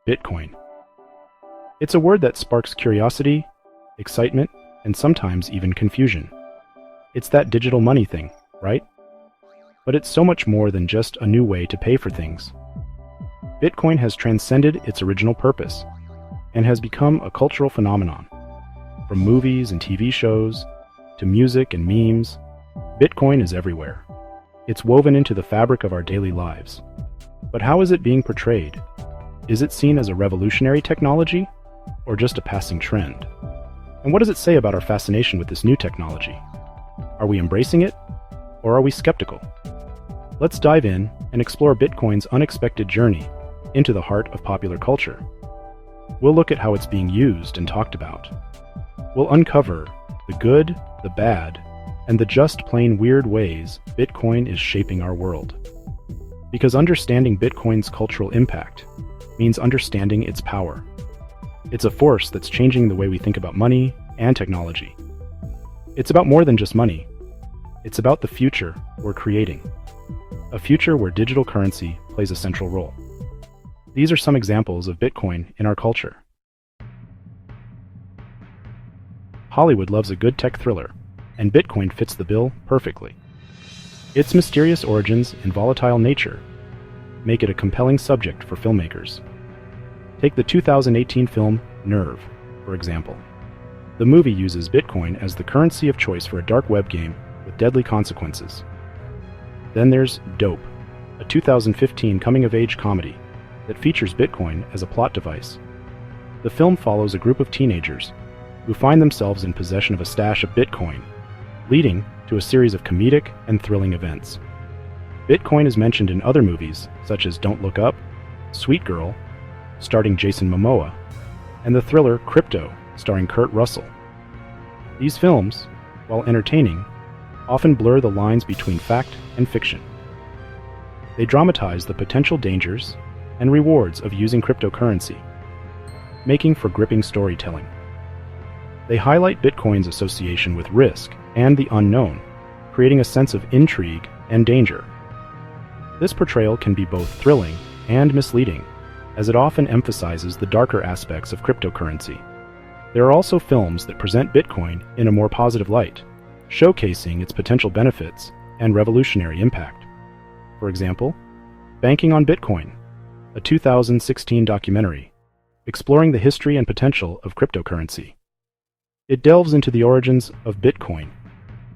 Bitcoin. It's a word that sparks curiosity, excitement, and sometimes even confusion. It's that digital money thing, right? But it's so much more than just a new way to pay for things. Bitcoin has transcended its original purpose and has become a cultural phenomenon. From movies and TV shows to music and memes, Bitcoin is everywhere. It's woven into the fabric of our daily lives. But how is it being portrayed? Is it seen as a revolutionary technology or just a passing trend? And what does it say about our fascination with this new technology? Are we embracing it or are we skeptical? Let's dive in and explore Bitcoin's unexpected journey into the heart of popular culture. We'll look at how it's being used and talked about. We'll uncover the good, the bad, and the just plain weird ways Bitcoin is shaping our world. Because understanding Bitcoin's cultural impact means understanding its power. It's a force that's changing the way we think about money and technology. It's about more than just money. It's about the future we're creating. A future where digital currency plays a central role. These are some examples of Bitcoin in our culture. Hollywood loves a good tech thriller, and Bitcoin fits the bill perfectly. Its mysterious origins and volatile nature make it a compelling subject for filmmakers. Take the 2018 film Nerve, for example. The movie uses Bitcoin as the currency of choice for a dark web game with deadly consequences. Then there's Dope, a 2015 coming-of-age comedy that features Bitcoin as a plot device. The film follows a group of teenagers who find themselves in possession of a stash of Bitcoin, leading to a series of comedic and thrilling events. Bitcoin is mentioned in other movies such as Don't Look Up, Sweet Girl, starring Jason Momoa, and the thriller Crypto, starring Kurt Russell. These films, while entertaining, often blur the lines between fact and fiction. They dramatize the potential dangers and rewards of using cryptocurrency, making for gripping storytelling. They highlight Bitcoin's association with risk and the unknown, creating a sense of intrigue and danger. This portrayal can be both thrilling and misleading, as it often emphasizes the darker aspects of cryptocurrency. There are also films that present Bitcoin in a more positive light, showcasing its potential benefits and revolutionary impact. For example, Banking on Bitcoin, a 2016 documentary exploring the history and potential of cryptocurrency. It delves into the origins of Bitcoin,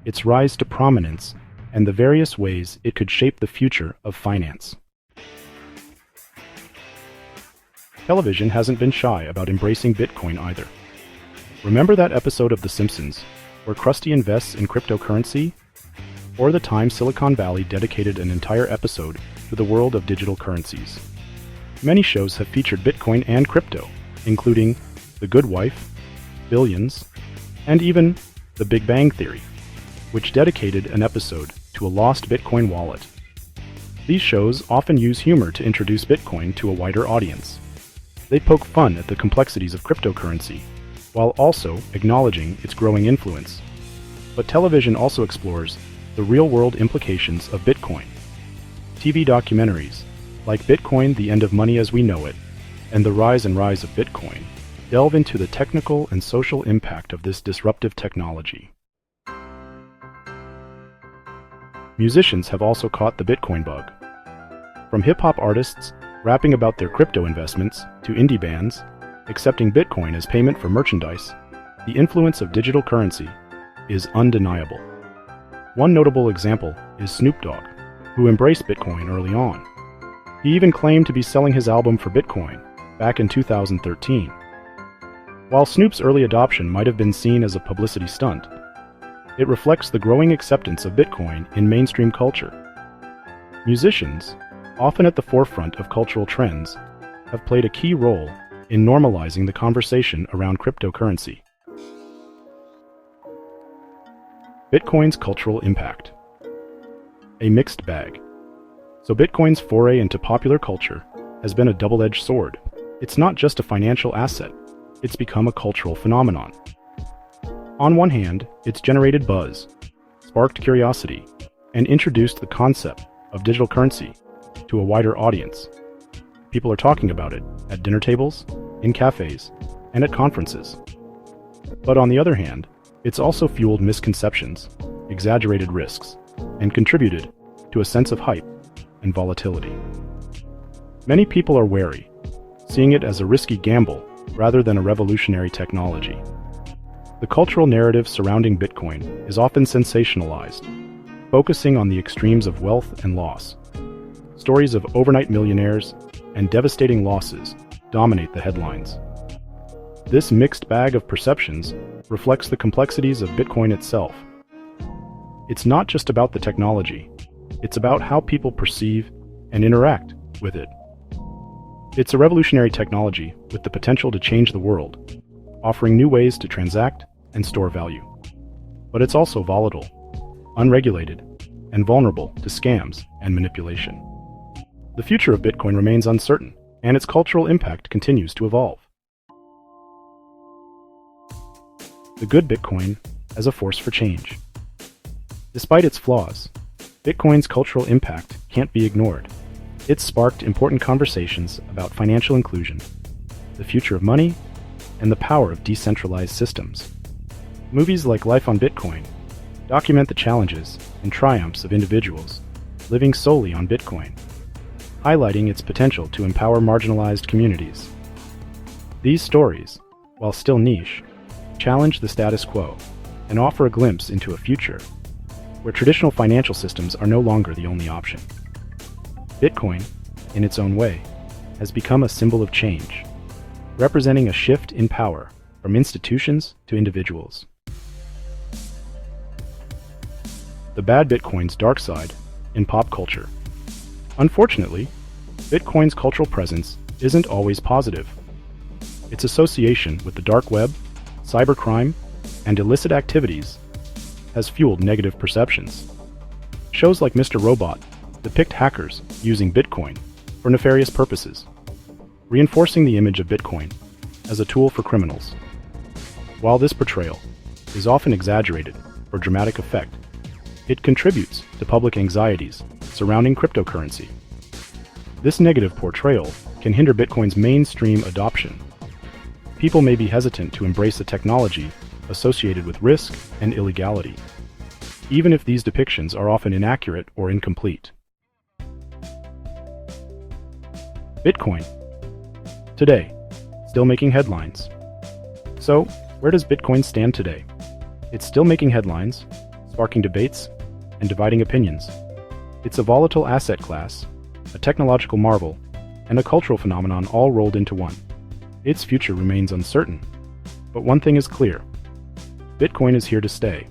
its rise to prominence, and the various ways it could shape the future of finance. Television hasn't been shy about embracing Bitcoin either. Remember that episode of The Simpsons where Krusty invests in cryptocurrency? Or the time Silicon Valley dedicated an entire episode to the world of digital currencies? Many shows have featured Bitcoin and crypto, including The Good Wife, Billions, and even The Big Bang Theory, which dedicated an episode to a lost Bitcoin wallet. These shows often use humor to introduce Bitcoin to a wider audience. They poke fun at the complexities of cryptocurrency, while also acknowledging its growing influence. But television also explores the real-world implications of Bitcoin. TV documentaries, like Bitcoin: The End of Money as We Know It, and The Rise and Rise of Bitcoin, delve into the technical and social impact of this disruptive technology. Musicians have also caught the Bitcoin bug. From hip-hop artists rapping about their crypto investments to indie bands accepting Bitcoin as payment for merchandise, the influence of digital currency is undeniable. One notable example is Snoop Dogg, who embraced Bitcoin early on. He even claimed to be selling his album for Bitcoin back in 2013. While Snoop's early adoption might have been seen as a publicity stunt, it reflects the growing acceptance of Bitcoin in mainstream culture. Musicians, often at the forefront of cultural trends, have played a key role in normalizing the conversation around cryptocurrency. Bitcoin's cultural impact. A mixed bag. So Bitcoin's foray into popular culture has been a double-edged sword. It's not just a financial asset, it's become a cultural phenomenon. On one hand, it's generated buzz, sparked curiosity, and introduced the concept of digital currency to a wider audience. People are talking about it at dinner tables, in cafes, and at conferences. But on the other hand, it's also fueled misconceptions, exaggerated risks, and contributed to a sense of hype and volatility. Many people are wary, seeing it as a risky gamble rather than a revolutionary technology. The cultural narrative surrounding Bitcoin is often sensationalized, focusing on the extremes of wealth and loss. Stories of overnight millionaires and devastating losses dominate the headlines. This mixed bag of perceptions reflects the complexities of Bitcoin itself. It's not just about the technology, it's about how people perceive and interact with it. It's a revolutionary technology with the potential to change the world, offering new ways to transact and store value. But it's also volatile, unregulated, and vulnerable to scams and manipulation. The future of Bitcoin remains uncertain, and its cultural impact continues to evolve. The good Bitcoin as a force for change. Despite its flaws, Bitcoin's cultural impact can't be ignored. It's sparked important conversations about financial inclusion, the future of money, and the power of decentralized systems. Movies like Life on Bitcoin document the challenges and triumphs of individuals living solely on Bitcoin, highlighting its potential to empower marginalized communities. These stories, while still niche, challenge the status quo and offer a glimpse into a future where traditional financial systems are no longer the only option. Bitcoin, in its own way, has become a symbol of change, representing a shift in power from institutions to individuals. The bad Bitcoin's dark side in pop culture. Unfortunately, Bitcoin's cultural presence isn't always positive. Its association with the dark web, cybercrime, and illicit activities has fueled negative perceptions. Shows like Mr. Robot depict hackers using Bitcoin for nefarious purposes, reinforcing the image of Bitcoin as a tool for criminals. While this portrayal is often exaggerated for dramatic effect, it contributes to public anxieties surrounding cryptocurrency. This negative portrayal can hinder Bitcoin's mainstream adoption. People may be hesitant to embrace a technology associated with risk and illegality, even if these depictions are often inaccurate or incomplete. Bitcoin. Today, still making headlines. So, where does Bitcoin stand today? It's still making headlines, sparking debates, and dividing opinions. It's a volatile asset class, a technological marvel, and a cultural phenomenon all rolled into one. Its future remains uncertain, but one thing is clear. Bitcoin is here to stay.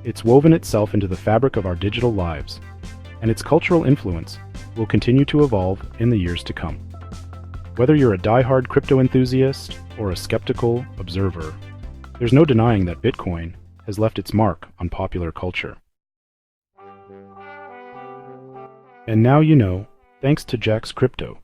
It's woven itself into the fabric of our digital lives, and its cultural influence will continue to evolve in the years to come. Whether you're a die-hard crypto enthusiast or a skeptical observer, there's no denying that Bitcoin has left its mark on popular culture. And now you know, thanks to Jack's Crypto.